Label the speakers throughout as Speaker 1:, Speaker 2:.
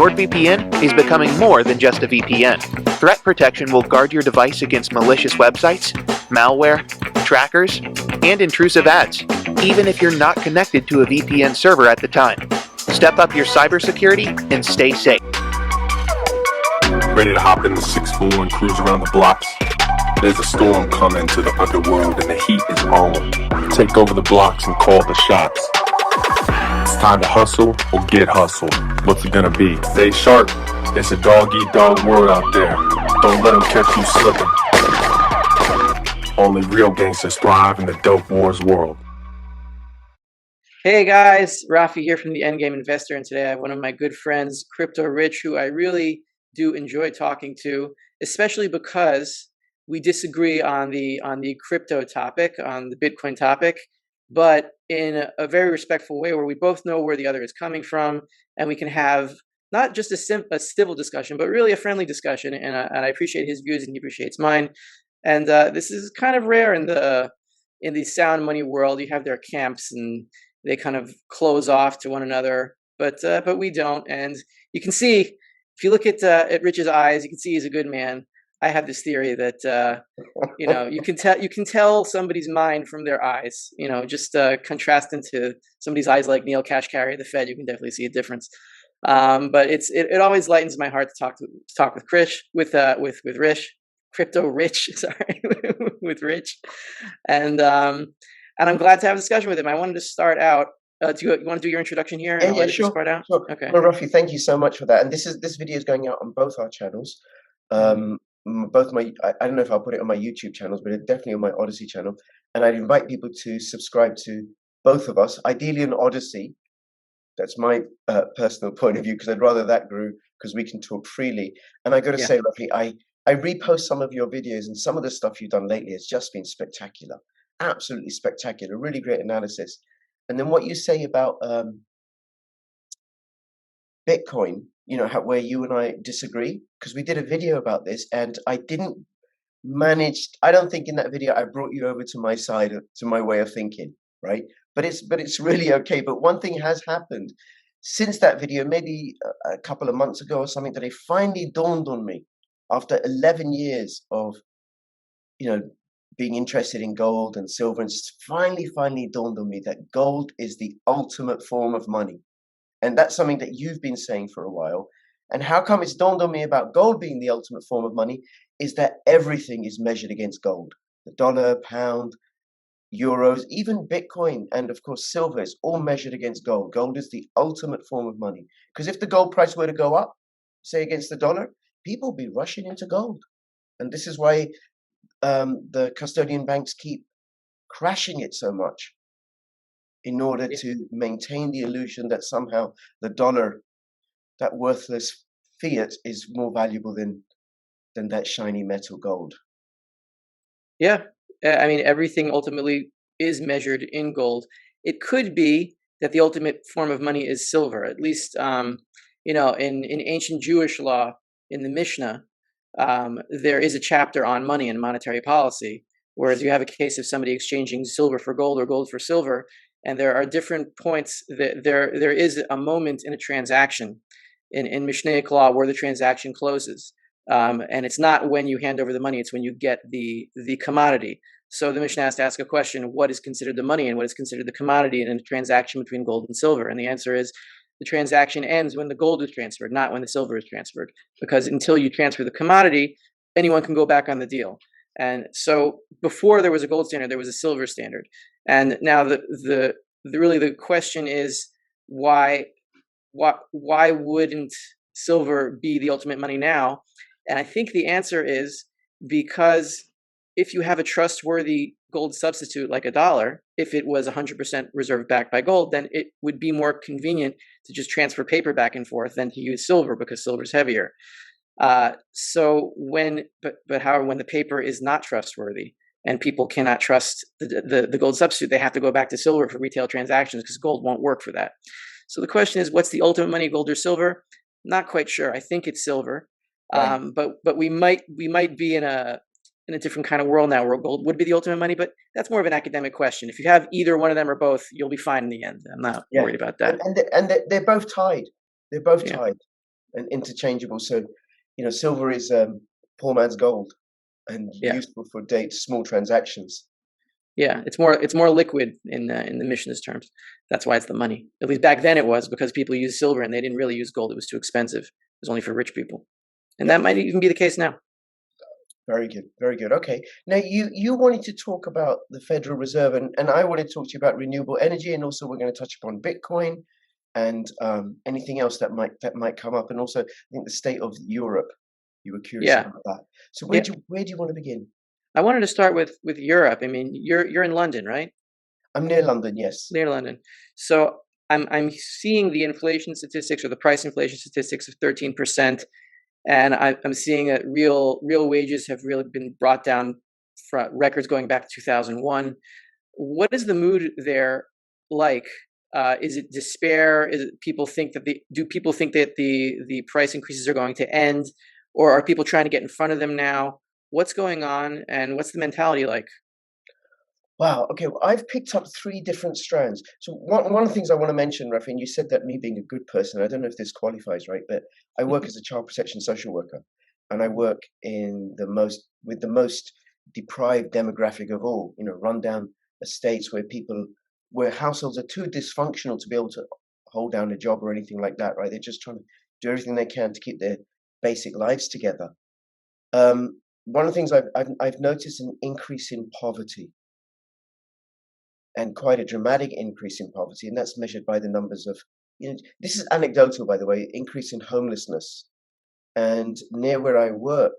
Speaker 1: NordVPN is becoming more than just a VPN. Threat protection will guard your device against malicious websites, malware, trackers, and intrusive ads, even if you're not connected to a VPN server at the time. Step up your cybersecurity and stay safe.
Speaker 2: Ready to hop in the 6-4 and cruise around the blocks? There's a storm coming to the underworld and the heat is on. Take over the blocks and call the shots. It's time to hustle or get hustled. What's it gonna be? Stay sharp. It's a dog-eat-dog world out there. Don't let them catch you slipping. Only real gangsters thrive in the dope wars world.
Speaker 3: Hey guys, Rafi here from the Endgame Investor, and today I have one of my good friends, Crypto Rich, who I really do enjoy talking to, especially because we disagree on the crypto topic, on the Bitcoin topic, but in a very respectful way where we both know where the other is coming from, and we can have not just a civil discussion, but really a friendly discussion. And I appreciate his views, and he appreciates mine. And this is kind of rare in the sound money world. You have their camps, and they kind of close off to one another, but we don't. And you can see, if you look at Rich's eyes, you can see he's a good man. I have this theory that you can tell somebody's mind from their eyes. Just contrasting to somebody's eyes like Neil Kashkari at the Fed, you can definitely see a difference. But it always lightens my heart to talk with Rich, Crypto Rich, sorry, with Rich, and I'm glad to have a discussion with him. I wanted to start out. Do you want to do your introduction here?
Speaker 4: Yeah, sure.
Speaker 3: Start out?
Speaker 4: Sure.
Speaker 3: Okay.
Speaker 4: Well, Rafi, thank you so much for that. And this video is going out on both our channels. Both my, I don't know if I'll put it on my YouTube channels, but it's definitely on my Odyssey channel. And I'd invite people to subscribe to both of us, ideally on Odyssey. That's my personal point of view, because I'd rather that grew, because we can talk freely. And I got to say, Rafi, I repost some of your videos, and some of the stuff you've done lately has just been spectacular. Absolutely spectacular. Really great analysis. And then what you say about Bitcoin, where you and I disagree, because we did a video about this, and I didn't manage. I don't think in that video I brought you over to my side, to my way of thinking, right? But it's really okay. But one thing has happened since that video, maybe a couple of months ago or something, that it finally dawned on me after 11 years of, being interested in gold and silver, and it's finally dawned on me that gold is the ultimate form of money. And that's something that you've been saying for a while. And how come it's dawned on me about gold being the ultimate form of money is that everything is measured against gold. The dollar, pound, euros, even Bitcoin, and of course silver is all measured against gold. Gold is the ultimate form of money. Because if the gold price were to go up, say against the dollar, people will be rushing into gold. And this is why the custodian banks keep crashing it so much, in order to maintain the illusion that somehow the dollar, that worthless fiat, is more valuable than that shiny metal gold. Yeah,
Speaker 3: I mean, everything ultimately is measured in gold. It could be that the ultimate form of money is silver. At least, in ancient Jewish law, in the Mishnah, there is a chapter on money and monetary policy, whereas you have a case of somebody exchanging silver for gold or gold for silver, and there are different points that there is a moment in a transaction in Mishnaic law where the transaction closes, and it's not when you hand over the money; it's when you get the commodity. So the Mishnah has to ask a question: what is considered the money and what is considered the commodity in a transaction between gold and silver? And the answer is, the transaction ends when the gold is transferred, not when the silver is transferred, because until you transfer the commodity, anyone can go back on the deal. And so before there was a gold standard, there was a silver standard. And now the question is, why wouldn't silver be the ultimate money now? And I think the answer is because if you have a trustworthy gold substitute like a dollar, if it was 100% reserve backed by gold, then it would be more convenient to just transfer paper back and forth than to use silver, because silver is heavier. But when the paper is not trustworthy and people cannot trust the gold substitute, they have to go back to silver for retail transactions, because gold won't work for that. So the question is, what's the ultimate money, gold or silver? Not quite sure. I think it's silver. Right. But we might be in a different kind of world now where gold would be the ultimate money, but that's more of an academic question. If you have either one of them or both, you'll be fine in the end. I'm not worried about that.
Speaker 4: And they're both tied. They're both tied. and interchangeable. So, silver is poor man's gold and
Speaker 3: Yeah.
Speaker 4: useful for small transactions.
Speaker 3: Yeah, it's more liquid in the missionist terms. That's why it's the money. At least back then it was, because people used silver and they didn't really use gold. It was too expensive. It was only for rich people, and that might even be the case now.
Speaker 4: Very good, very good. Okay, now you wanted to talk about the Federal Reserve, and I wanted to talk to you about renewable energy, and also we're going to touch upon Bitcoin and anything else that might come up, and also I think the state of Europe. You were curious
Speaker 3: Yeah,
Speaker 4: about that. So
Speaker 3: yeah.
Speaker 4: where do you want to begin?
Speaker 3: I wanted to start with Europe. I mean, you're in London, right?
Speaker 4: I'm near London, yes.
Speaker 3: Near London. So I'm seeing the inflation statistics, or the price inflation statistics, of 13%, and I'm seeing that real wages have really been brought down from records going back to 2001. What is the mood there like? Is it despair? Is it people think that do people think that the price increases are going to end, or are people trying to get in front of them now? What's going on, and what's the mentality like?
Speaker 4: Wow. Okay. Well, I've picked up three different strands. So one of the things I want to mention, Rafi, and you said that me being a good person, I don't know if this qualifies, right? But I work as a child protection social worker, and I work with the most deprived demographic of all. Rundown estates where households are too dysfunctional to be able to hold down a job or anything like that, right? They're just trying to do everything they can to keep their basic lives together. One of the things I've noticed an increase in poverty, and quite a dramatic increase in poverty, and that's measured by the numbers of, this is anecdotal, by the way, increase in homelessness. And near where I work,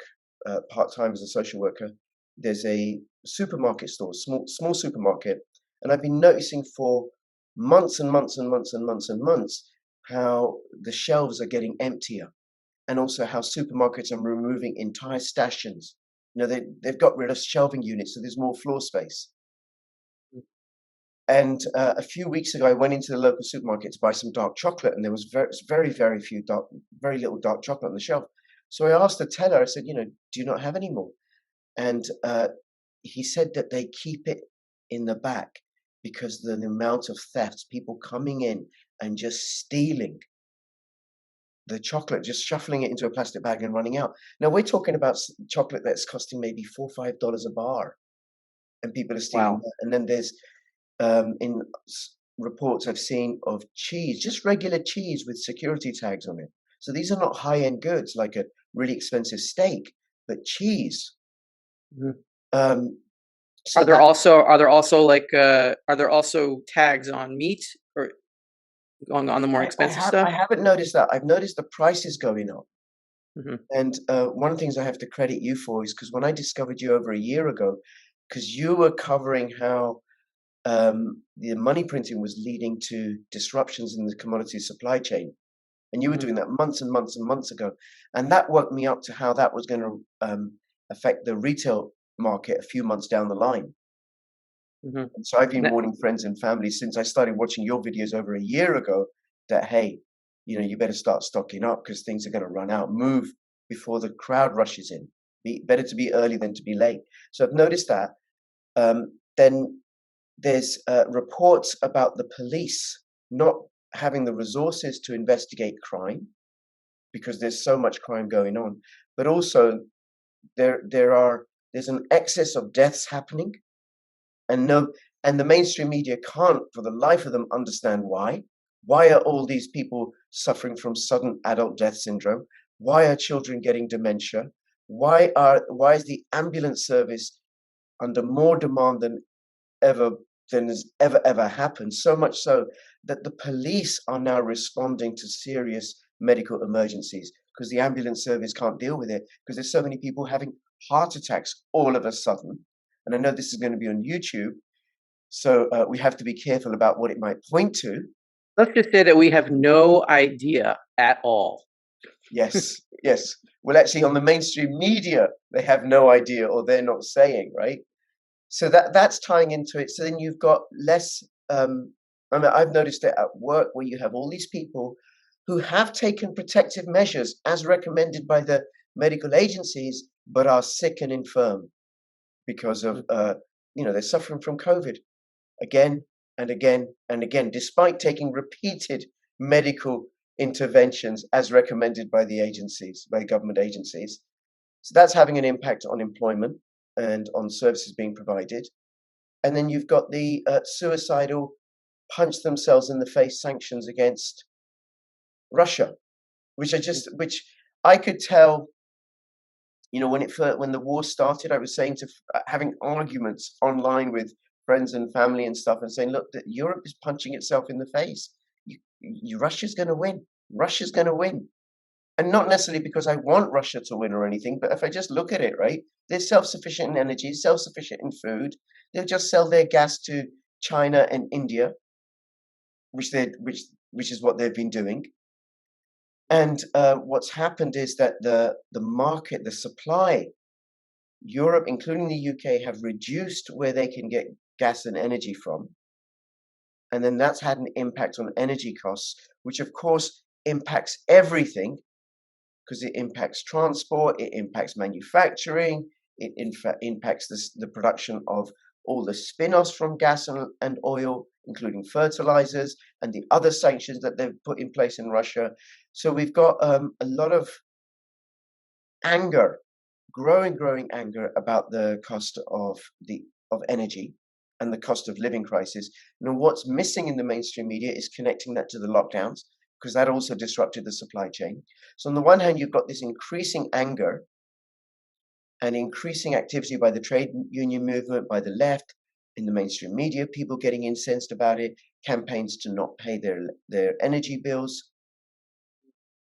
Speaker 4: part-time as a social worker, there's a supermarket store, small supermarket, and I've been noticing for months and months and months and months and months how the shelves are getting emptier, and also how supermarkets are removing entire stations. They've got rid of shelving units, so there's more floor space. And a few weeks ago, I went into the local supermarket to buy some dark chocolate, and there was very, very very little dark chocolate on the shelf. So I asked the teller, I said, do you not have any more? And he said that they keep it in the back because the amount of thefts, people coming in and just stealing the chocolate, just shuffling it into a plastic bag and running out. Now we're talking about chocolate that's costing maybe $4 or $5 a bar, and people are stealing
Speaker 3: Wow.
Speaker 4: that. And then there's in reports I've seen of cheese, just regular cheese with security tags on it. So these are not high-end goods like a really expensive steak, but cheese.
Speaker 3: Mhm.
Speaker 4: So
Speaker 3: Are there also tags on meat, or on the more expensive stuff?
Speaker 4: I haven't noticed that. I've noticed the prices going up.
Speaker 3: Hmm.
Speaker 4: And one of the things I have to credit you for is because when I discovered you over a year ago, because you were covering how the money printing was leading to disruptions in the commodity supply chain. And you were doing that months and months and months ago. And that woke me up to how that was going to affect the retail market a few months down the line.
Speaker 3: Hmm.
Speaker 4: And so I've been warning friends and family since I started watching your videos over a year ago that, hey, you better start stocking up because things are going to run out. Move before the crowd rushes in. Better to be early than to be late. So I've noticed that. Then there's reports about the police not having the resources to investigate crime because there's so much crime going on, but also there's an excess of deaths happening, and the mainstream media can't for the life of them understand why. Why are all these people suffering from sudden adult death syndrome? Why are children getting dementia? Why is the ambulance service under more demand than has ever happened? So much so that the police are now responding to serious medical emergencies because the ambulance service can't deal with it because there's so many people having heart attacks all of a sudden. And I know this is going to be on YouTube, so we have to be careful about what it might point to.
Speaker 3: Let's just say that we have no idea at all.
Speaker 4: Yes, yes. Well, actually, on the mainstream media, they have no idea, or they're not saying, right? So that's tying into it. So then you've got less. I mean, I've noticed it at work where you have all these people who have taken protective measures as recommended by the medical agencies, but are sick and infirm because of they're suffering from COVID again and again and again, despite taking repeated medical interventions as recommended by the agencies, by government agencies. So that's having an impact on employment and on services being provided. And then you've got the suicidal, punch themselves in the face sanctions against Russia, which I could tell. You know, when the war started, I was saying having arguments online with friends and family and stuff, and saying, look, that Europe is punching itself in the face. Russia's going to win. Russia's going to win. And not necessarily because I want Russia to win or anything, but if I just look at it, right, they're self-sufficient in energy, self-sufficient in food. They'll just sell their gas to China and India, which is what they've been doing. And what's happened is that the market, the supply, Europe, including the UK, have reduced where they can get gas and energy from. And then that's had an impact on energy costs, which of course impacts everything, because it impacts transport, it impacts manufacturing, it impacts the production of all the spin-offs from gas and oil, including fertilizers and the other sanctions that they've put in place in Russia. So we've got a lot of anger, growing anger about the cost of energy and the cost of living crisis. And what's missing in the mainstream media is connecting that to the lockdowns, because that also disrupted the supply chain. So on the one hand, you've got this increasing anger and increasing activity by the trade union movement, by the left, in the mainstream media, people getting incensed about it, campaigns to not pay their energy bills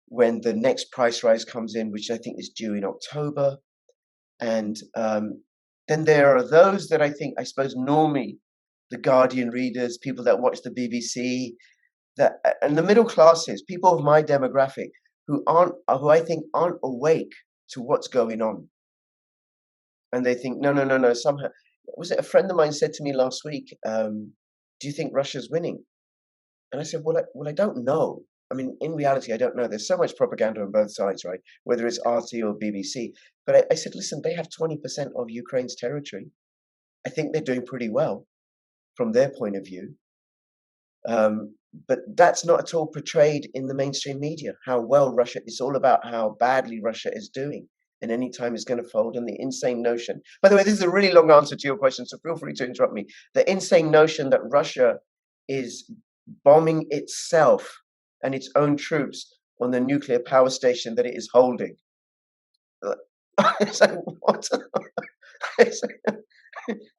Speaker 4: when the next price rise comes in, which I think is due in October. And then there are those that I suppose normally the Guardian readers, people that watch the BBC, and the middle classes, people of my demographic who I think aren't awake to what's going on. And they think, no, somehow. Was it a friend of mine said to me last week, do you think Russia's winning? And I said, well, I don't know. I mean, in reality, I don't know. There's so much propaganda on both sides, right? Whether it's RT or BBC. But I said, listen, they have 20% of Ukraine's territory. I think they're doing pretty well from their point of view. But that's not at all portrayed in the mainstream media, how well Russia, it's all about how badly Russia is doing. And any time it's going to fold, and the insane notion. By the way, this is a really long answer to your question, so feel free to interrupt me. The insane notion that Russia is bombing itself and its own troops on the nuclear power station that it is holding. It's like, what?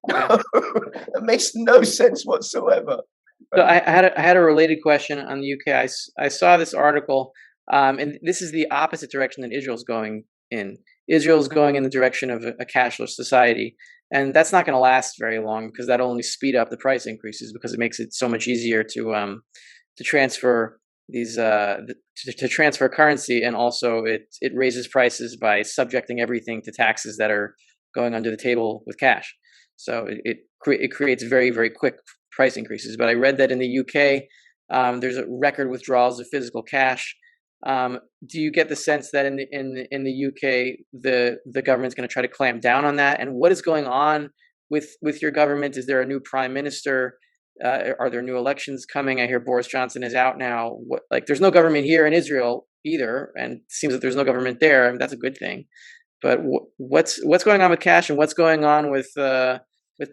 Speaker 4: No, that makes no sense whatsoever.
Speaker 3: So I had a related question on the UK. I saw this article, and this is the opposite direction that Israel's going in. Israel's going in the direction of a cashless society, and that's not going to last very long, because that'll only speed up the price increases, because it makes it so much easier to transfer these to transfer currency, and also it raises prices by subjecting everything to taxes that are going under the table with cash. So it creates very, very quick price increases. But I read that in the UK, there's a record withdrawals of physical cash. Do you get the sense that in the UK, the government's going to try to clamp down on that? And what is going on with your government? Is there a new prime minister? Are there new elections coming? I hear Boris Johnson is out now. There's no government here in Israel either, and it seems that there's no government there. I mean, that's a good thing. But what's going on with cash, and what's going on with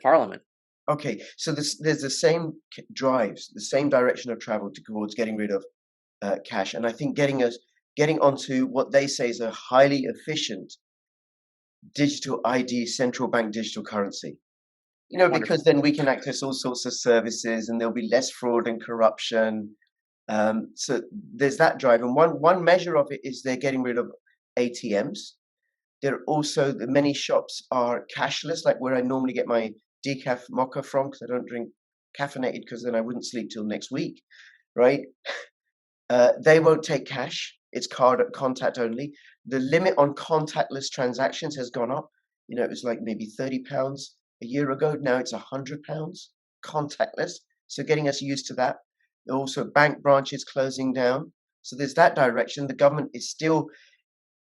Speaker 3: Parliament?
Speaker 4: Okay, so there's the same drives, the same direction of travel towards getting rid of cash, and I think getting onto what they say is a highly efficient digital ID, central bank digital currency. You know,
Speaker 3: Wonderful.
Speaker 4: because then we can access all sorts of services, and there'll be less fraud and corruption. So there's that drive, and one measure of it is they're getting rid of ATMs. There are also many shops are cashless, like where I normally get my decaf mocha from, because I don't drink caffeinated, because then I wouldn't sleep till next week, right? They won't take cash. It's contact only. The limit on contactless transactions has gone up. You know, it was like maybe £30 a year ago. Now it's £100 contactless. So getting us used to that. Also, bank branches closing down. So there's that direction. The government is still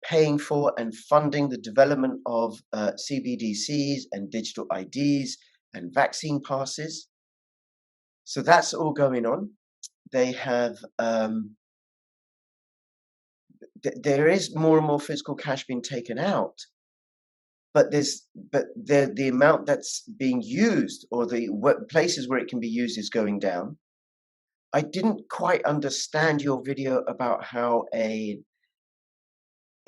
Speaker 4: paying for and funding the development of CBDCs and digital IDs and vaccine passes. So that's all going on. They have there is more and more physical cash being taken out, but the amount that's being used, or the places where it can be used, is going down. I didn't quite understand your video about how a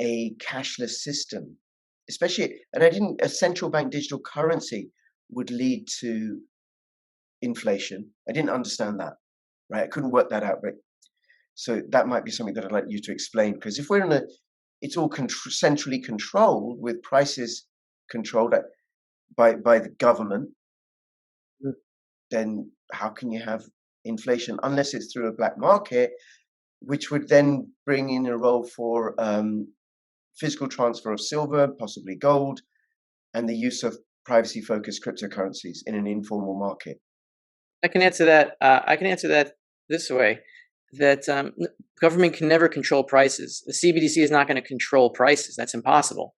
Speaker 4: cashless system, especially, and a central bank digital currency would lead to inflation. I didn't understand that, right? I couldn't work that out, right? So that might be something that I'd like you to explain, because if we're it's all centrally controlled, with prices controlled by the government, then how can you have inflation unless it's through a black market, which would then bring in a role for physical transfer of silver, possibly gold, and the use of privacy-focused cryptocurrencies in an informal market?
Speaker 3: I can answer that. I can answer that this way: that government can never control prices. The CBDC is not going to control prices. That's impossible,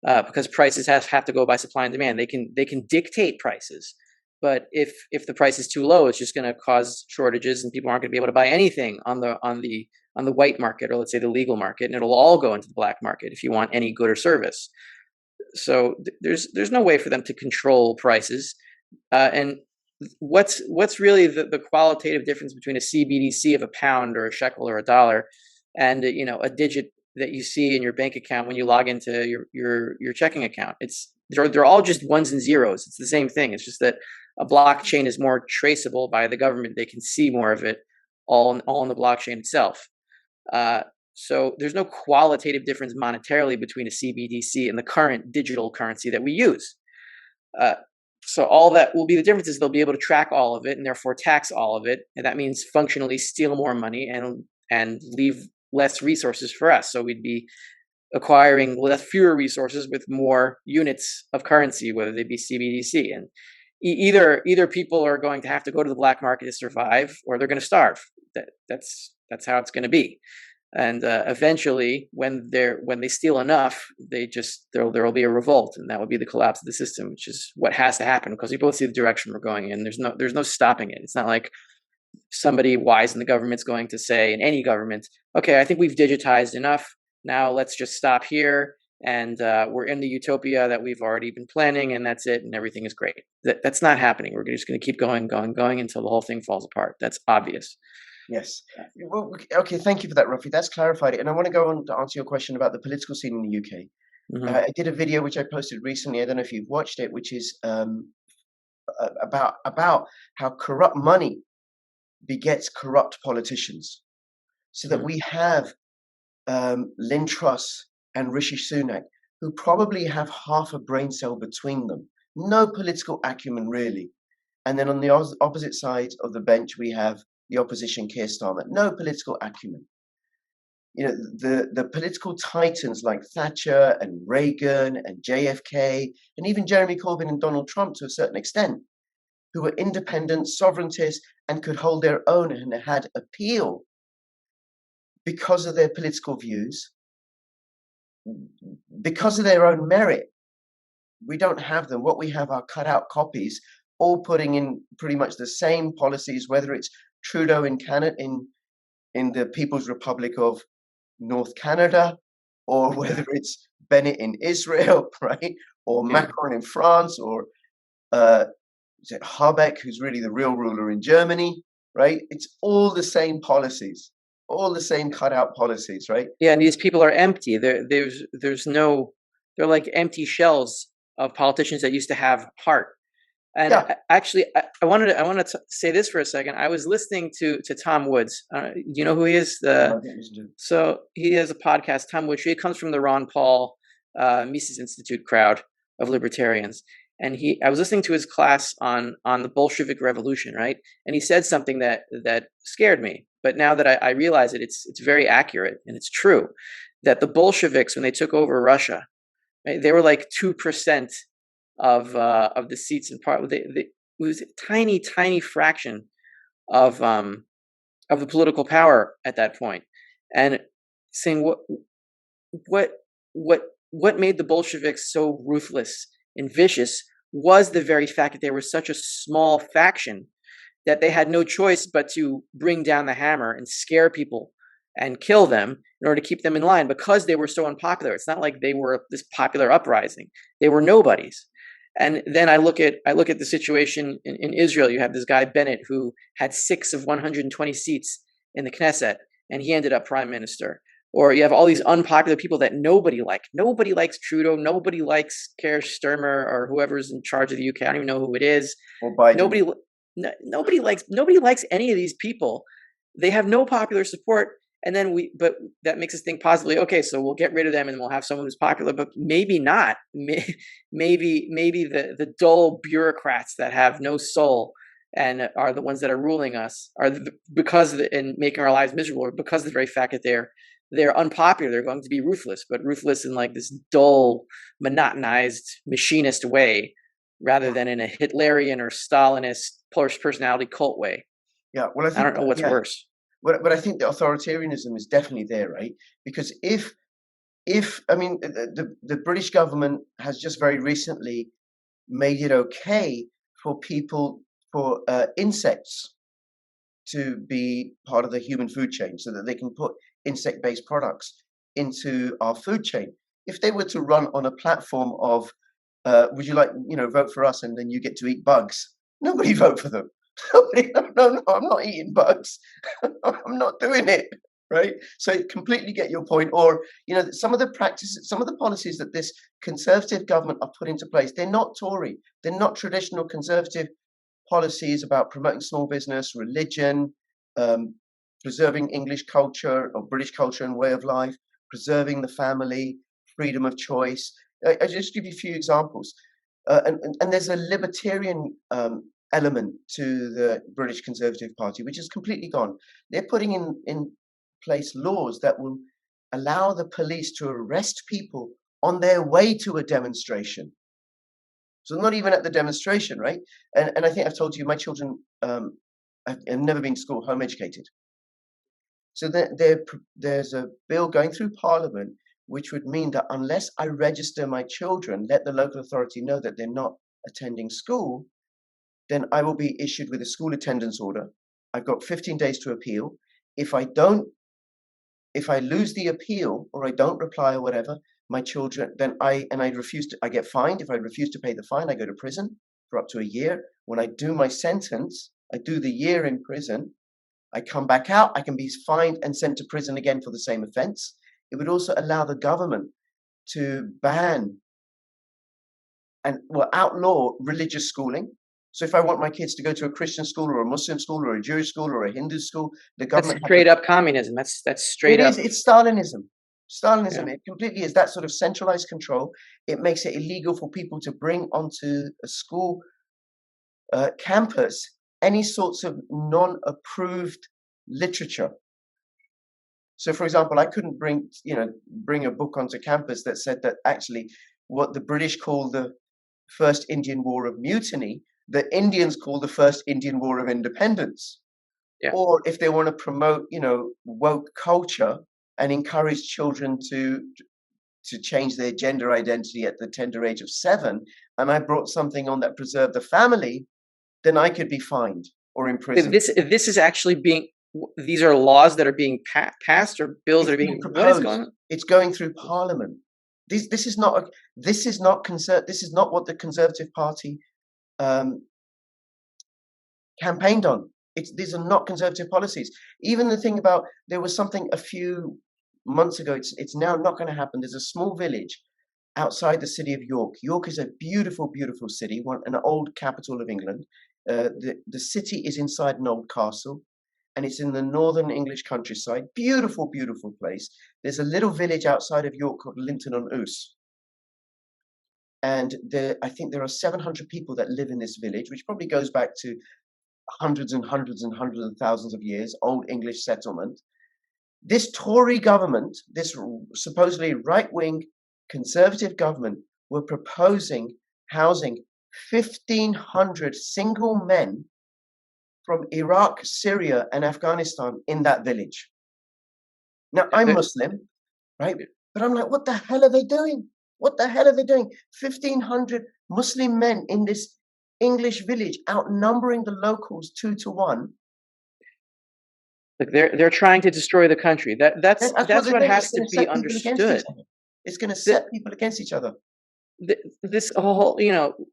Speaker 3: because prices have to go by supply and demand. They can dictate prices, but if the price is too low, it's just going to cause shortages, and people aren't going to be able to buy anything on the white market, or let's say the legal market, and it'll all go into the black market if you want any good or service. So there's no way for them to control prices. And what's really the qualitative difference between a CBDC of a pound or a shekel or a dollar and a digit that you see in your bank account when you log into your checking account? They're all just ones and zeros. It's the same thing. It's just that a blockchain is more traceable by the government. They can see more of it all in the blockchain itself. So there's no qualitative difference monetarily between a CBDC and the current digital currency that we use. So all that will be the difference is they'll be able to track all of it and therefore tax all of it, and that means functionally steal more money and leave less resources for us. So we'd be acquiring fewer resources with more units of currency, whether they be CBDC. And either people are going to have to go to the black market to survive, or they're going to starve. That's how it's going to be. And eventually, when they steal enough, there will be a revolt, and that will be the collapse of the system, which is what has to happen, because we both see the direction we're going in. There's no stopping it. It's not like somebody wise in the government's going to say, in any government, okay, I think we've digitized enough. Now let's just stop here, and we're in the utopia that we've already been planning, and that's it, and everything is great. That's not happening. We're just going to keep going until the whole thing falls apart. That's obvious.
Speaker 4: Yes. Well, okay, thank you for that, Rafi. That's clarified it. And I want to go on to answer your question about the political scene in the UK.
Speaker 3: Mm-hmm.
Speaker 4: I did a video which I posted recently. I don't know if you've watched it, which is about how corrupt money begets corrupt politicians. So that we have Lynn Truss and Rishi Sunak, who probably have half a brain cell between them. No political acumen, really. And then on the opposite side of the bench, we have the opposition, Keir Starmer. No political acumen. The political titans like Thatcher and Reagan and JFK, and even Jeremy Corbyn and Donald Trump to a certain extent, who were independent, sovereigntists, and could hold their own and had appeal because of their political views, because of their own merit. We don't have them. What we have are cut-out copies, all putting in pretty much the same policies, whether it's Trudeau in Canada, in the People's Republic of North Canada, or whether it's Bennett in Israel, right, or Macron in France, or is it Habeck, who's really the real ruler in Germany, right? It's all the same policies, all the same cutout policies, right?
Speaker 3: Yeah, and these people are empty. They're like empty shells of politicians that used to have heart. And actually, I wanted to say this for a second. I was listening to Tom Woods. Do you know who he is? So he has a podcast, Tom Woods. He comes from the Ron Paul Mises Institute crowd of libertarians. And I was listening to his class on the Bolshevik Revolution, right? And he said something that scared me. But now that I realize it, it's very accurate, and it's true that the Bolsheviks, when they took over Russia, right, they were like 2% of the seats in parliament. It was a tiny fraction of the political power at that point. And saying what made the Bolsheviks so ruthless and vicious was the very fact that they were such a small faction that they had no choice but to bring down the hammer and scare people and kill them in order to keep them in line because they were so unpopular. It's not like they were this popular uprising. They were nobodies. And then I look at the situation in Israel. You have this guy Bennett who had 6 of 120 seats in the Knesset, and he ended up prime minister. Or you have all these unpopular people that nobody likes. Nobody likes Trudeau. Nobody likes Keir Starmer or whoever's in charge of the UK. I don't even know who it is.
Speaker 4: Or Biden.
Speaker 3: Nobody likes any of these people. They have no popular support. And then but that makes us think positively. Okay, so we'll get rid of them and we'll have someone who's popular, but maybe not. Maybe the dull bureaucrats that have no soul and are the ones that are ruling us and making our lives miserable, because of the very fact that they're unpopular. They're going to be ruthless, but ruthless in like this dull, monotonized, machinist way, rather than in a Hitlerian or Stalinist personality cult way.
Speaker 4: Yeah, well,
Speaker 3: I don't know what's worse.
Speaker 4: But I think the authoritarianism is definitely there, right? Because if I mean, the British government has just very recently made it okay for insects to be part of the human food chain, so that they can put insect-based products into our food chain. If they were to run on a platform of, would you like, vote for us and then you get to eat bugs? Nobody vote for them. Nobody, no, I'm not eating bugs. I'm not doing it, right? So completely get your point. Or, some of the practices, some of the policies that this conservative government are put into place, they're not Tory. They're not traditional conservative policies about promoting small business, religion, preserving English culture or British culture and way of life, preserving the family, freedom of choice. I just give you a few examples. And there's a libertarian element to the British Conservative Party, which is completely gone. They're putting in place laws that will allow the police to arrest people on their way to a demonstration. So not even at the demonstration, right? And I think I've told you, my children have never been to school, home educated. So there's a bill going through Parliament which would mean that unless I register my children, let the local authority know that they're not attending school, then I will be issued with a school attendance order. I've got 15 days to appeal. If I lose the appeal or I don't reply or whatever, my children, then I get fined. If I refuse to pay the fine, I go to prison for up to a year. When I do my sentence, I do the year in prison. I come back out, I can be fined and sent to prison again for the same offense. It would also allow the government to ban and outlaw religious schooling. So if I want my kids to go to a Christian school or a Muslim school or a Jewish school or a Hindu school, the government—
Speaker 3: That's straight up communism. That's straight up.
Speaker 4: It's Stalinism. Stalinism.
Speaker 3: Yeah.
Speaker 4: It completely is that sort of centralized control. It makes it illegal for people to bring onto a school campus any sorts of non-approved literature. So, for example, I couldn't bring a book onto campus that said that actually what the British call the First Indian War of Mutiny, the Indians call the First Indian War of Independence.
Speaker 3: Yeah.
Speaker 4: Or if they want to promote, woke culture and encourage children to change their gender identity at the tender age of 7, and I brought something on that preserved the family, then I could be fined or imprisoned.
Speaker 3: This is actually these are laws that are being passed or bills that are being
Speaker 4: proposed.
Speaker 3: What is going on?
Speaker 4: It's going through Parliament. This is not what the Conservative Party campaigned on. These are not conservative policies. Even the thing about, there was something a few months ago, it's now not going to happen. There's a small village outside the city of York. York is a beautiful, beautiful city, an old capital of England. The city is inside an old castle, and it's in the northern English countryside. Beautiful, beautiful place. There's a little village outside of York called Linton-on-Ouse. And I think there are 700 people that live in this village, which probably goes back to hundreds and hundreds and hundreds of thousands of years, old English settlement. This Tory government, this supposedly right-wing conservative government, were proposing housing 1,500 single men from Iraq, Syria, and Afghanistan in that village. Now, I'm Muslim, right? But I'm like, what the hell are they doing? What the hell are they doing? 1,500 Muslim men in this English village, outnumbering the locals 2 to 1.
Speaker 3: Like they're trying to destroy the country. That's
Speaker 4: That's
Speaker 3: what
Speaker 4: what they're doing.
Speaker 3: has
Speaker 4: It's
Speaker 3: to
Speaker 4: going to
Speaker 3: be
Speaker 4: set people against each
Speaker 3: understood.
Speaker 4: other. It's going to
Speaker 3: Th-
Speaker 4: set people against each other.
Speaker 3: this whole,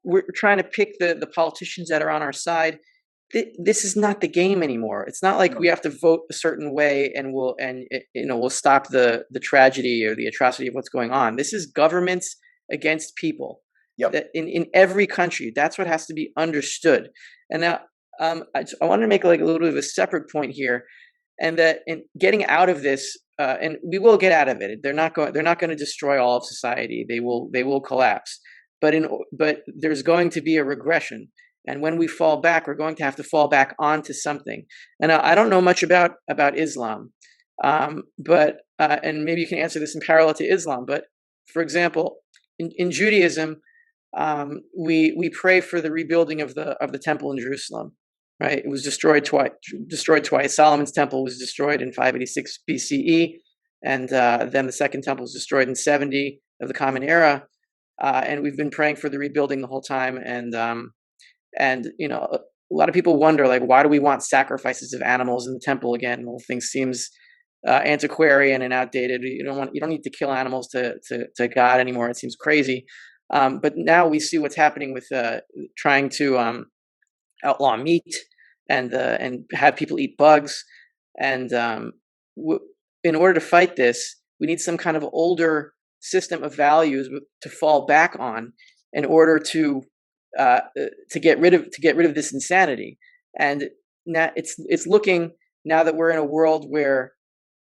Speaker 3: we're trying to pick the politicians that are on our side. This is not the game anymore. It's not like we have to vote a certain way and we'll stop the tragedy or the atrocity of what's going on. This is governments against people.
Speaker 4: Yep.
Speaker 3: That in every country, that's what has to be understood. And now I wanted to make like a little bit of a separate point here, and that in getting out of this, and we will get out of it. They're not going to destroy all of society. They will collapse. But there's going to be a regression. And when we fall back, we're going to have to fall back onto something. And I don't know much about Islam, but and maybe you can answer this in parallel to Islam. But for example, in Judaism, we pray for the rebuilding of the temple in Jerusalem. Right, it was destroyed twice. Solomon's temple was destroyed in 586 BCE, and then the second temple was destroyed in 70 of the Common Era. And we've been praying for the rebuilding the whole time. And a lot of people wonder, like, why do we want sacrifices of animals in the temple again? The whole thing seems antiquarian and outdated. You don't need to kill animals to God anymore. It seems crazy. But now we see what's happening with trying to outlaw meat and have people eat bugs. And in order to fight this, we need some kind of older system of values to fall back on in order to get rid of this insanity. And now it's looking, now that we're in a world where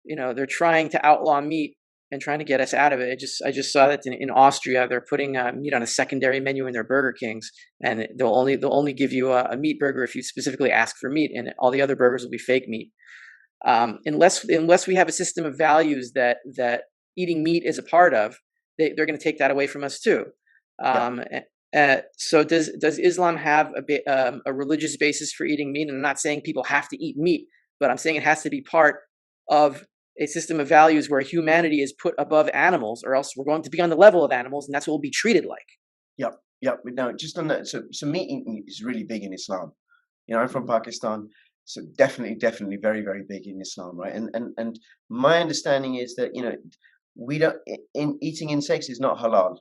Speaker 3: they're trying to outlaw meat and trying to get us out of it. I just saw that in Austria, they're putting meat on a secondary menu in their Burger Kings, and they'll only give you a meat burger if you specifically ask for meat, and all the other burgers will be fake meat. Unless we have a system of values that eating meat is a part of, they're going to take that away from us too. So does Islam have a religious basis for eating meat? And I'm not saying people have to eat meat, but I'm saying it has to be part of a system of values where humanity is put above animals, or else we're going to be on the level of animals, and that's what we'll be treated like.
Speaker 4: Yep. Now, just on that, so meat eating is really big in Islam. I'm from Pakistan, so definitely very, very big in Islam, right? And my understanding is that we don't eating insects is not halal.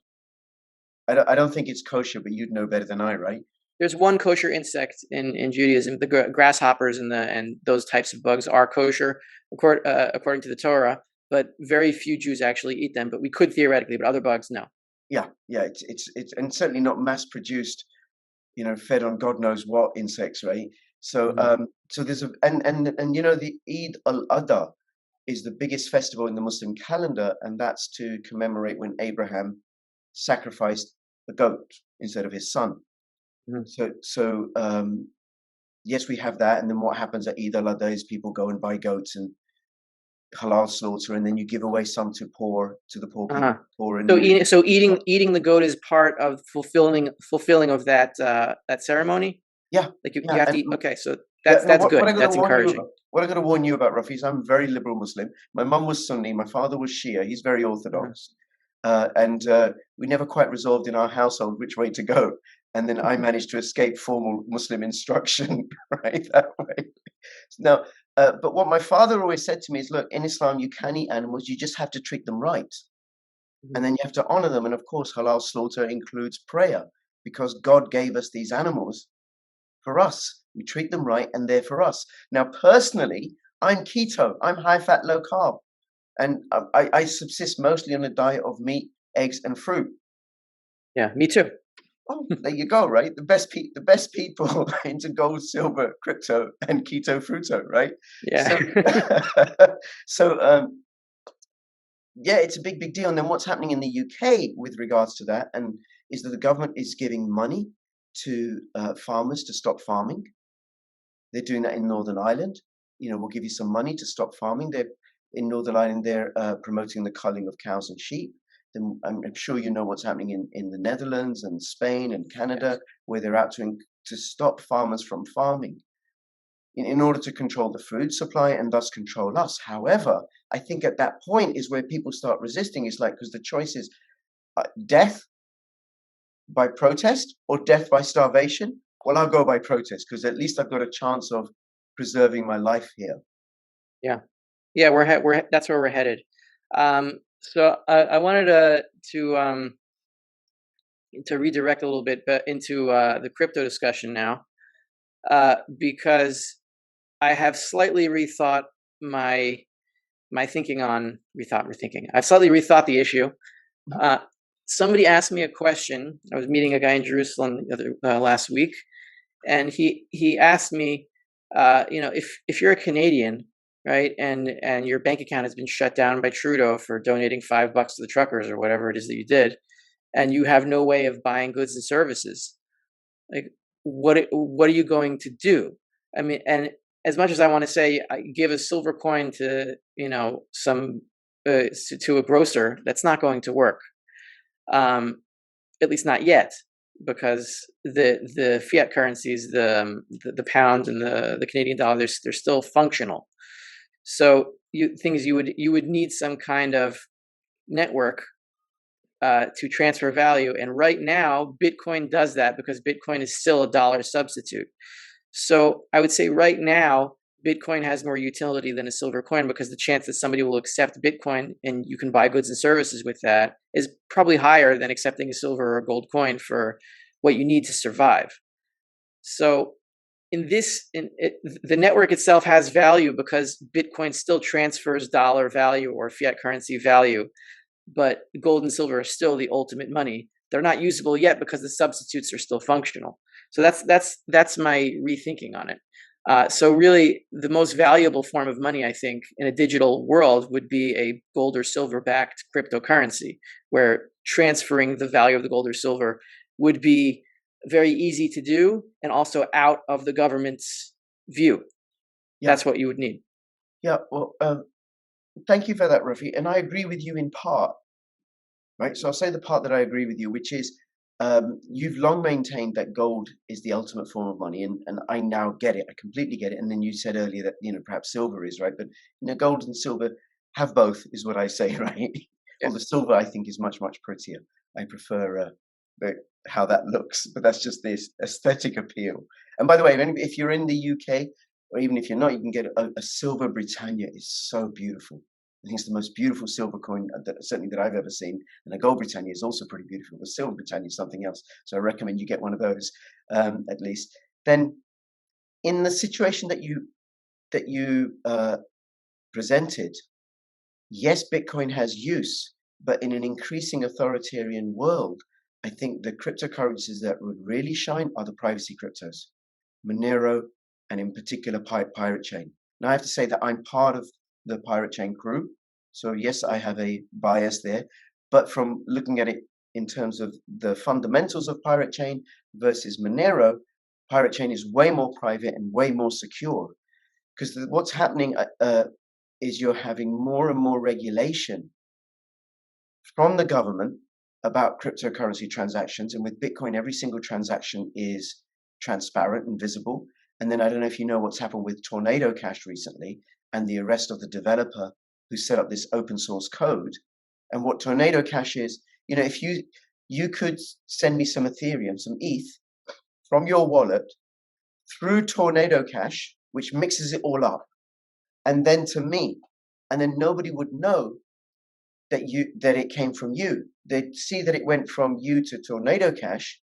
Speaker 4: I don't think it's kosher, but you'd know better than I, right?
Speaker 3: There's one kosher insect in Judaism. The grasshoppers and those types of bugs are kosher according to the Torah, but very few Jews actually eat them. But we could theoretically, but other bugs, no.
Speaker 4: Yeah. It's and certainly not mass produced, fed on God knows what insects, right? So so there's the Eid al-Adha is the biggest festival in the Muslim calendar, and that's to commemorate when Abraham sacrificed a goat instead of his son. So yes, we have that, and then what happens at Eid al-Adha is people go and buy goats and halal slaughter, and then you give away some to the poor people. Poor and
Speaker 3: eating the goat is part of fulfilling of that ceremony.
Speaker 4: Yeah,
Speaker 3: like you have to eat. Okay, so that's good. That's encouraging.
Speaker 4: What I'm going to warn you about, Rafi, is I'm a very liberal Muslim. My mum was Sunni, my father was Shia. He's very orthodox. And we never quite resolved in our household which way to go. And then I managed to escape formal Muslim instruction, right, that way. Now, but what my father always said to me is, look, in Islam, you can eat animals, you just have to treat them right. And then you have to honor them. And of course, halal slaughter includes prayer, because God gave us these animals for us. We treat them right, and they're for us. Now, personally, I'm keto. I'm high fat, low carb. And I subsist mostly on a diet of meat, eggs, and fruit.
Speaker 3: Yeah, me too.
Speaker 4: Oh, there you go, right? The best people into gold, silver, crypto, and keto fruito, right?
Speaker 3: Yeah.
Speaker 4: So yeah, it's a big deal. And then what's happening in the UK with regards to that, and is that the government is giving money to farmers to stop farming. They're doing that in Northern Ireland. We'll give you some money to stop farming. In Northern Ireland, they're promoting the culling of cows and sheep. Then I'm sure you know what's happening in the Netherlands and Spain and Canada, where they're out to stop farmers from farming in order to control the food supply and thus control us. However, I think at that point is where people start resisting. It's like, because the choice is death by protest or death by starvation. Well, I'll go by protest, because at least I've got a chance of preserving my life here.
Speaker 3: Yeah, yeah, that's where we're headed. So I wanted to redirect a little bit, but into the crypto discussion now, because I have slightly rethought my thinking on rethinking. I've slightly rethought the issue.
Speaker 4: Mhm.
Speaker 3: Somebody asked me a question. I was meeting a guy in Jerusalem last week, and he asked me, if you're a Canadian, right, and your bank account has been shut down by Trudeau for donating $5 to the truckers or whatever it is that you did, and you have no way of buying goods and services, like what are you going to do? I mean, and as much as I want to say give a silver coin to some to a grocer, that's not going to work. Um, at least not yet, because the fiat currencies, the pound and the Canadian dollar, they're still functional. So you would need some kind of network to transfer value, and right now Bitcoin does that because Bitcoin is still a dollar substitute. So I would say right now Bitcoin has more utility than a silver coin, because the chance that somebody will accept Bitcoin and you can buy goods and services with that is probably higher than accepting a silver or a gold coin for what you need to survive. So the network itself has value because Bitcoin still transfers dollar value or fiat currency value, but gold and silver are still the ultimate money. They're not usable yet because the substitutes are still functional. So that's my rethinking on it. So really, the most valuable form of money, I think, in a digital world would be a gold or silver backed cryptocurrency, where transferring the value of the gold or silver would be very easy to do and also out of the government's view.
Speaker 4: Yeah,
Speaker 3: That's what you would need.
Speaker 4: yeah. Well, thank you for that, Rafi. And I agree with you in part, right? So I'll say the part that I agree with you, which is you've long maintained that gold is the ultimate form of money, and I now get it. I completely get it. And then you said earlier that perhaps silver is, right, but gold and silver have both, is what I say, right? Well, the
Speaker 3: Yes.
Speaker 4: silver I think is much prettier. I prefer how that looks, but that's just this aesthetic appeal. And by the way, if you're in the UK, or even if you're not, you can get a silver Britannia. Is so beautiful. I think it's the most beautiful silver coin certainly that I've ever seen. And a gold Britannia is also pretty beautiful, but silver Britannia is something else. So I recommend you get one of those at least. Then, in the situation that you presented, yes, Bitcoin has use, but in an increasing authoritarian world, I think the cryptocurrencies that would really shine are the privacy cryptos, Monero, and in particular Pirate Chain. Now I have to say that I'm part of the Pirate Chain crew, so yes, I have a bias there. But from looking at it in terms of the fundamentals of Pirate Chain versus Monero, Pirate Chain is way more private and way more secure. Because what's happening is you're having more and more regulation from the government about cryptocurrency transactions. And with Bitcoin, every single transaction is transparent and visible. And then I don't know if you know what's happened with Tornado Cash recently and the arrest of the developer who set up this open source code. And what Tornado Cash is, if you could send me some Ethereum, some ETH from your wallet through Tornado Cash, which mixes it all up, and then to me, and then nobody would know that it came from you. They'd see that it went from you to Tornado Cash,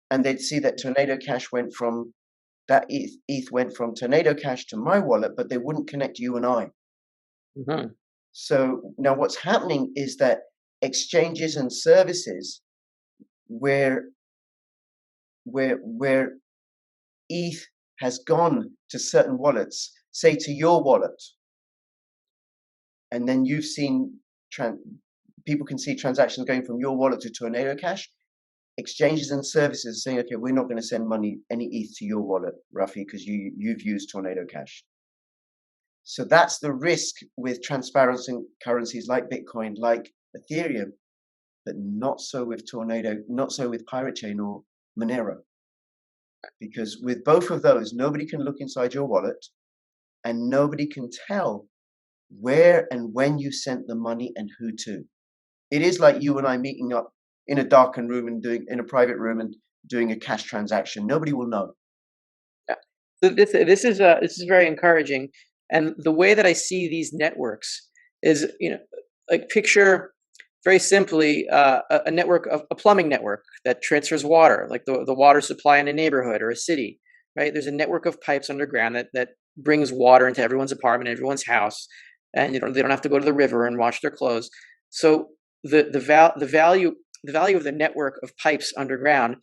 Speaker 4: and they'd see that Tornado Cash went from that ETH went from Tornado Cash to my wallet, but they wouldn't connect you and I.
Speaker 3: Mm-hmm.
Speaker 4: So now what's happening is that exchanges and services where ETH has gone to certain wallets, say to your wallet, and then you've seen people can see transactions going from your wallet to Tornado Cash. Exchanges and services saying, okay, we're not going to send any ETH to your wallet, Rafi, because you've used Tornado Cash. So that's the risk with transparency currencies like Bitcoin, like Ethereum, but not so with not so with Pirate Chain or Monero. Because with both of those, nobody can look inside your wallet and nobody can tell where and when you sent the money and who to. It is like you and I meeting up in a darkened room and in a private room and doing a cash transaction. Nobody will know.
Speaker 3: Yeah. So this is very encouraging, And the way that I see these networks is, like picture very simply a network of a plumbing network that transfers water, like the water supply in a neighborhood or a city, right? There's a network of pipes underground that brings water into everyone's apartment, everyone's house, and they don't have to go to the river and wash their clothes. So the value of the network of pipes underground,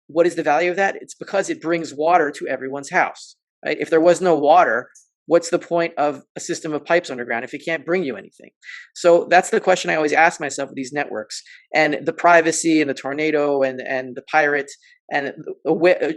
Speaker 3: what is the value of that? It's because it brings water to everyone's house, right? If there was no water, what's the point of a system of pipes underground if it can't bring you anything? So that's the question I always ask myself with these networks, and the privacy and the tornado and the pirate and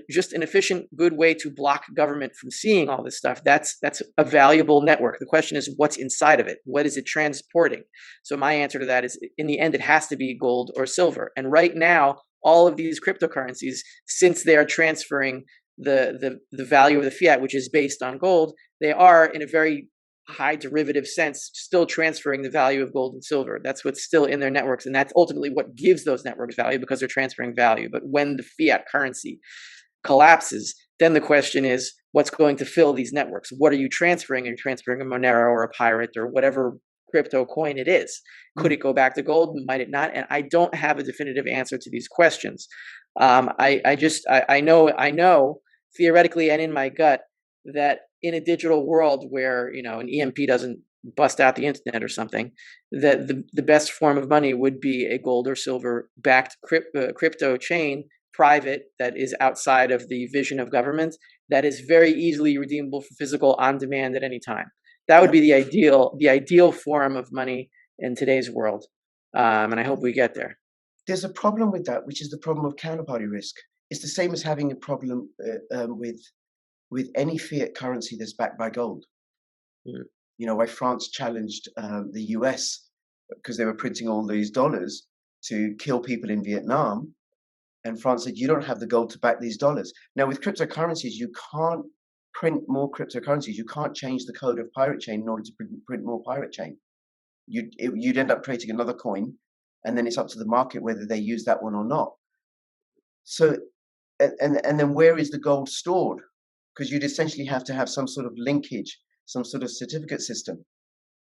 Speaker 3: just an efficient, good way to block government from seeing all this stuff. That's a valuable network. The question is, what's inside of it? What is it transporting? So my answer to that is, in the end, it has to be gold or silver. And right now, all of these cryptocurrencies, since they are transferring the value of the fiat, which is based on gold, they are, in a very high derivative sense, still transferring the value of gold and silver. That's what's still in their networks, and that's ultimately what gives those networks value, because they're transferring value. But when the fiat currency collapses, then the question is, what's going to fill these networks? What are you transferring? Are you transferring a Monero or a Pirate or whatever crypto coin it is? Could it go back to gold? Might it not? And I don't have a definitive answer to these questions. I know theoretically and in my gut that in a digital world where an EMP doesn't bust out the internet or something, that the best form of money would be a gold or silver backed crypto chain, private, that is outside of the vision of government, that is very easily redeemable for physical on demand at any time. That would be the ideal form of money in today's world, and I hope we get there.
Speaker 4: There's a problem with that, which is the problem of counterparty risk. It's the same as having a problem with any fiat currency that's backed by gold. Why France challenged the US because they were printing all these dollars to kill people in Vietnam, and France said, you don't have the gold to back these dollars. Now with cryptocurrencies, you can't print more cryptocurrencies. You can't change the code of Pirate Chain in order to print more Pirate Chain. You'd end up creating another coin, and then it's up to the market whether they use that one or not. So, and then where is the gold stored? Because you'd essentially have to have some sort of linkage, some sort of certificate system.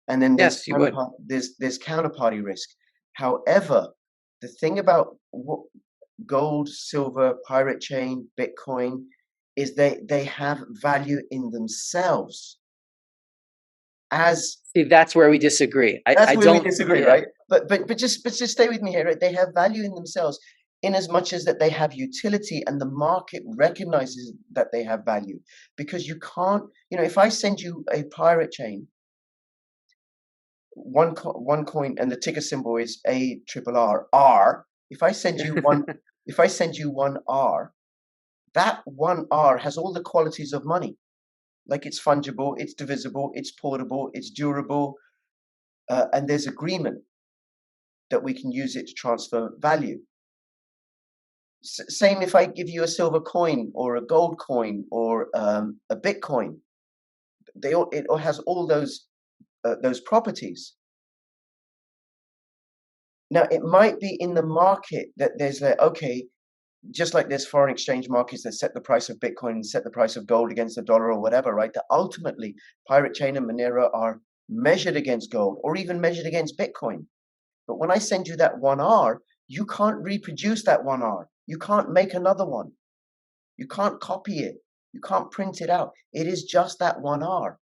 Speaker 4: And then there's counterparty risk. However, the thing about gold, silver, Pirate Chain, Bitcoin is they have value in themselves.
Speaker 3: That's where we disagree.
Speaker 4: We disagree, right? But just stay with me here. Right? They have value in themselves, in as much as that they have utility, and the market recognizes that they have value. Because you can't, if I send you a Pirate Chain, one coin, and the ticker symbol is ARRR. If I send you one R, that one R has all the qualities of money. Like it's fungible, it's divisible, it's portable, it's durable, and there's agreement that we can use it to transfer value. Same if I give you a silver coin or a gold coin or a Bitcoin, it has all those properties. Now it might be in the market that there's just like there's foreign exchange markets that set the price of Bitcoin and set the price of gold against the dollar or whatever, right? That ultimately Pirate Chain and Monero are measured against gold or even measured against Bitcoin. But when I send you that 1R, you can't reproduce that 1R. You can't make another one. You can't copy it. You can't print it out. It is just that 1R.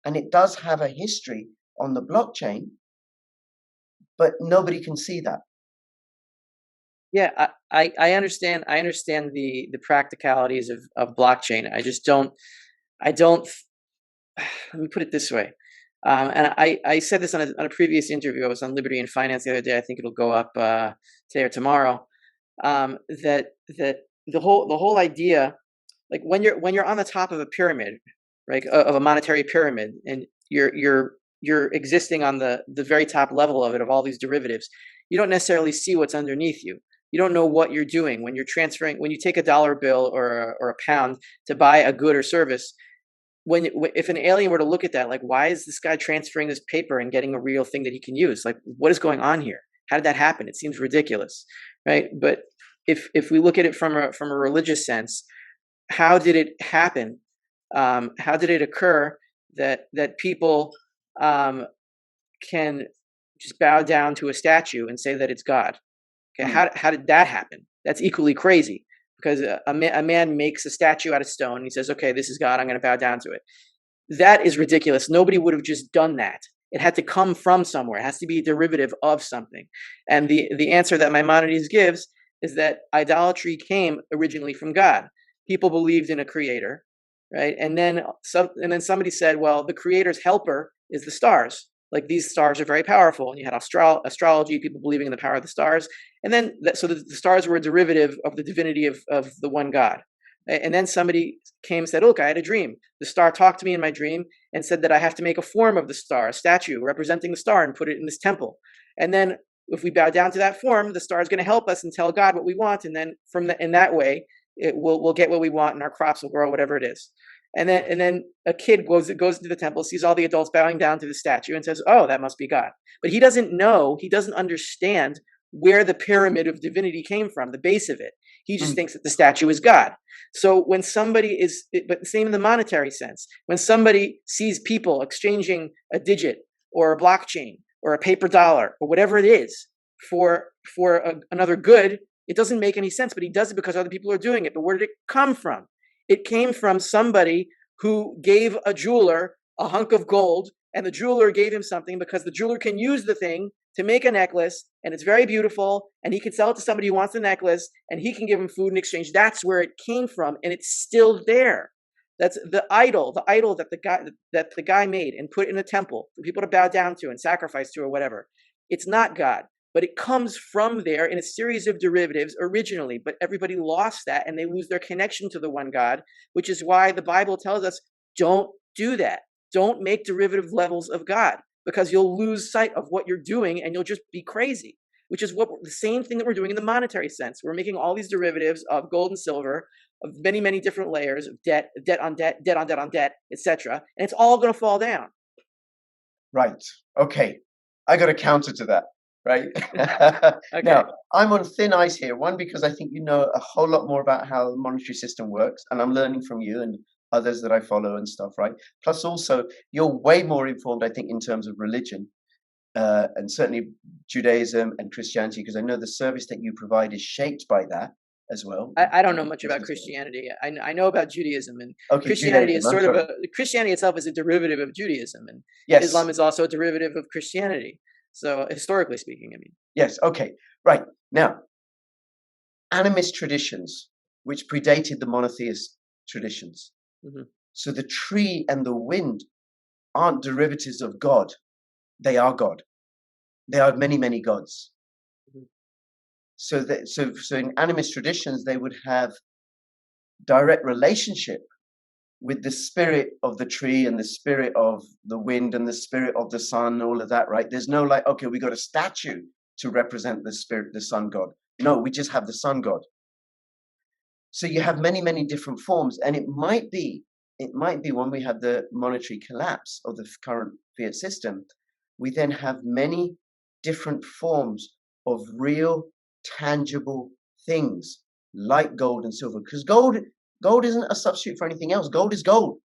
Speaker 4: And it does have a history on the blockchain, but nobody can see that.
Speaker 3: Yeah, I understand. I understand the practicalities of blockchain. Let me put it this way. And I said this on a previous interview. I was on Liberty and Finance the other day. I think it'll go up today or tomorrow. That the whole idea, like when you're on the top of a pyramid, right, of a monetary pyramid, and you're existing on the very top level of it, of all these derivatives, you don't necessarily see what's underneath you. You don't know what you're doing when you're transferring. When you take a dollar bill or a pound to buy a good or service, if an alien were to look at that, like, why is this guy transferring this paper and getting a real thing that he can use? Like, what is going on here? How did that happen? It seems ridiculous, right? But if we look at it from a religious sense, how did it happen? How did it occur that people can just bow down to a statue and say that it's God. Okay, how did that happen? That's equally crazy, because a man makes a statue out of stone and he says, okay, this is God, I'm going to bow down to it. That is ridiculous. Nobody would have just done that. It had to come from somewhere. It has to be a derivative of something. And the answer that Maimonides gives is that idolatry came originally from God. People believed in a creator, right? And then somebody said, well, the creator's helper is the stars. Like, these stars are very powerful. And you had astrology, people believing in the power of the stars. And then, so the stars were a derivative of the divinity of the one God. And then somebody came and said, look, I had a dream. The star talked to me in my dream and said that I have to make a form of the star, a statue representing the star, and put it in this temple. And then if we bow down to that form, the star is going to help us and tell God what we want. And then in that way, we'll get what we want and our crops will grow, whatever it is. And then a kid goes into the temple, sees all the adults bowing down to the statue and says, oh, that must be God. But he doesn't understand where the pyramid of divinity came from, the base of it. He just thinks that the statue is God. So when somebody but the same in the monetary sense, when somebody sees people exchanging a digit or a blockchain or a paper dollar or whatever it is for another good, it doesn't make any sense, but he does it because other people are doing it. But where did it come from? It came from somebody who gave a jeweler a hunk of gold, and the jeweler gave him something because the jeweler can use the thing to make a necklace, and it's very beautiful, and he can sell it to somebody who wants the necklace, and he can give him food in exchange. That's where it came from, and it's still there. That's the idol that the guy made and put in a temple for people to bow down to and sacrifice to or whatever. It's not God, but it comes from there in a series of derivatives originally. But everybody lost that, and they lose their connection to the one God, which is why the Bible tells us, don't do that. Don't make derivative levels of God, because you'll lose sight of what you're doing and you'll just be crazy, which is the same thing that we're doing in the monetary sense. We're making all these derivatives of gold and silver, of many, many different layers of debt on debt, debt on debt on debt, etc. And it's all going to fall down.
Speaker 4: Right. Okay. I got a counter to that. Right.
Speaker 3: Okay.
Speaker 4: Now, I'm on thin ice here. One, because I think you know a whole lot more about how the monetary system works, and I'm learning from you and others that I follow and stuff, right? Plus, also, you're way more informed, I think, in terms of religion, and certainly Judaism and Christianity, because I know the service that you provide is shaped by that as well.
Speaker 3: I don't know much about Christianity. I know about Judaism, and
Speaker 4: okay,
Speaker 3: Christianity
Speaker 4: Judaism,
Speaker 3: is Christianity itself is a derivative of Judaism, and
Speaker 4: yes.
Speaker 3: Islam is also a derivative of Christianity. So historically speaking, I mean.
Speaker 4: Yes. Okay. Right. Now, animist traditions, which predated the monotheist traditions. Mm-hmm. So the tree and the wind aren't derivatives of God. They are God. They are many, many gods. Mm-hmm. So in animist traditions, they would have direct relationship with the spirit of the tree and the spirit of the wind and the spirit of the sun, all of that, right? There's no like, okay, we got a statue to represent the spirit, the sun god. No, we just have the sun god. So you have many, many different forms. And it might be when we have the monetary collapse of the current fiat system, we then have many different forms of real, tangible things like gold and silver. Because gold isn't a substitute for anything else. Gold is gold.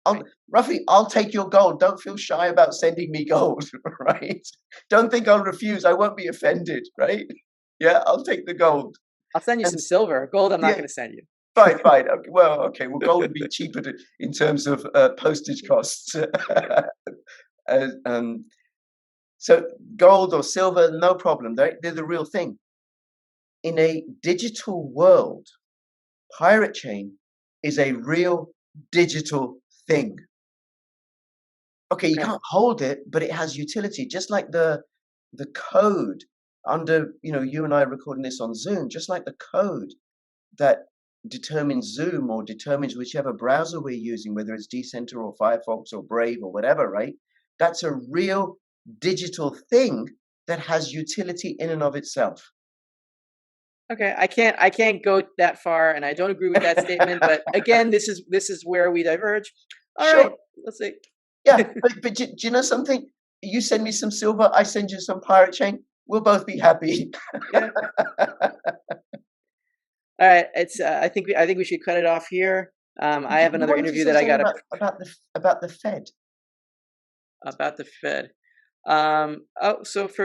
Speaker 4: Rafi, I'll take your gold. Don't feel shy about sending me gold, right? Don't think I'll refuse. I won't be offended, right? Yeah, I'll take the gold.
Speaker 3: I'll send you some silver. Gold, I'm not going to send you.
Speaker 4: Fine. Okay. Well, gold would be cheaper in terms of postage costs. So gold or silver, no problem. They're the real thing. In a digital world, Pirate Chain is a real digital thing. Okay, you can't hold it, but it has utility. Just like the code under, you and I are recording this on Zoom, just like the code that determines Zoom or determines whichever browser we're using, whether it's Decenter or Firefox or Brave or whatever, right? That's a real digital thing that has utility in and of itself.
Speaker 3: Okay, I can't go that far, and I don't agree with that statement. But again, this is where we diverge. All right, let's see.
Speaker 4: Yeah, but do you know something? You send me some silver, I send you some Pirate Chain. We'll both be happy.
Speaker 3: Yeah. All right, it's. I think we should cut it off here. I have another interview that I got
Speaker 4: about the Fed.
Speaker 3: about the Fed. So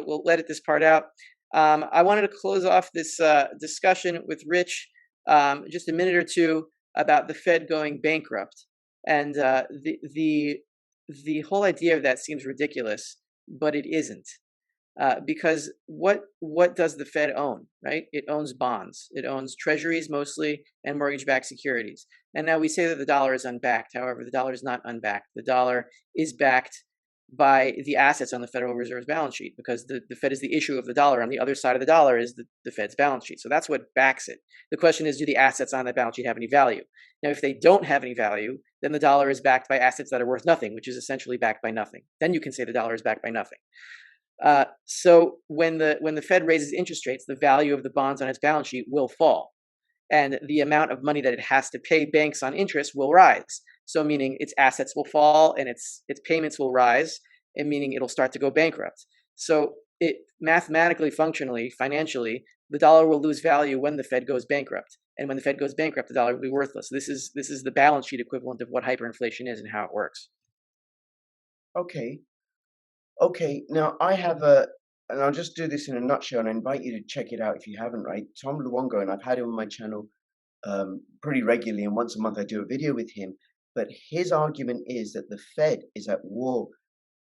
Speaker 3: we'll edit this part out. I wanted to close off this discussion with Rich just a minute or two about the Fed going bankrupt, and the whole idea of that seems ridiculous, but it isn't. Because what does the Fed own, right? It owns bonds. It owns treasuries mostly and mortgage-backed securities. And now we say that the dollar is unbacked. However, the dollar is not unbacked. The dollar is backed by the assets on the Federal Reserve's balance sheet, because the Fed is the issuer of the dollar. On the other side of the dollar is the Fed's balance sheet. So that's what backs it. The question is, do the assets on that balance sheet have any value? Now, if they don't have any value, then the dollar is backed by assets that are worth nothing, which is essentially backed by nothing. Then you can say the dollar is backed by nothing. So when the Fed raises interest rates, the value of the bonds on its balance sheet will fall, and the amount of money that it has to pay banks on interest will rise. So meaning its assets will fall and its payments will rise, and meaning it'll start to go bankrupt. So it mathematically, functionally, financially, the dollar will lose value when the Fed goes bankrupt. And when the Fed goes bankrupt, the dollar will be worthless. This is the balance sheet equivalent of what hyperinflation is and how it works.
Speaker 4: Okay. Now I have and I'll just do this in a nutshell, and I invite you to check it out if you haven't, right? Tom Luongo, and I've had him on my channel pretty regularly, and once a month I do a video with him. But his argument is that the Fed is at war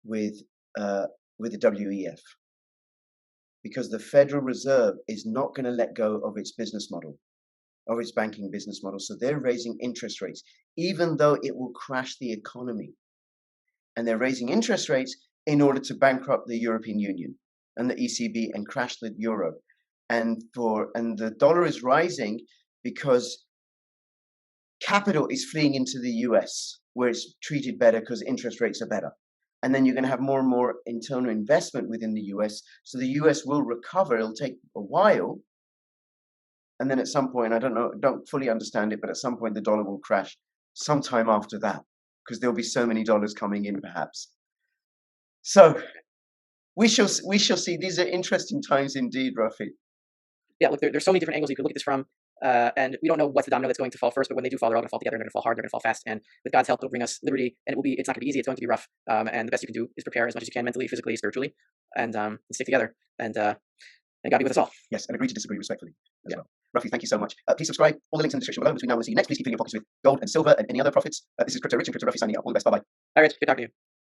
Speaker 4: with the WEF, because the Federal Reserve is not going to let go of its business model, of its banking business model. So they're raising interest rates, even though it will crash the economy. And they're raising interest rates in order to bankrupt the European Union and the ECB and crash the euro. And the dollar is rising because capital is fleeing into the US, where it's treated better because interest rates are better. And then you're going to have more and more internal investment within the US. So the US will recover. It'll take a while. And then at some point, I don't fully understand it, but at some point the dollar will crash sometime after that, because there'll be so many dollars coming in, perhaps. So we shall see. These are interesting times indeed, Rafi.
Speaker 3: Yeah, look, there's so many different angles you could look at this from. And we don't know what's the domino that's going to fall first, but when they do fall, they're all going to fall together. They're going to fall hard. They're going to fall fast. And with God's help, it'll bring us liberty. And it's not going to be easy. It's going to be rough. And the best you can do is prepare as much as you can, mentally, physically, spiritually, and stick together. And God be with us all.
Speaker 4: Yes, and agree to disagree respectfully as well. Rafi, thank you so much. Please subscribe. All the links in the description below. Between now and see you next, please keep filling your pockets with gold and silver and any other profits. This is Crypto Rich and Crypto Rafi signing out. All the best. Bye bye.
Speaker 3: Hi, Rich. Good talking to you.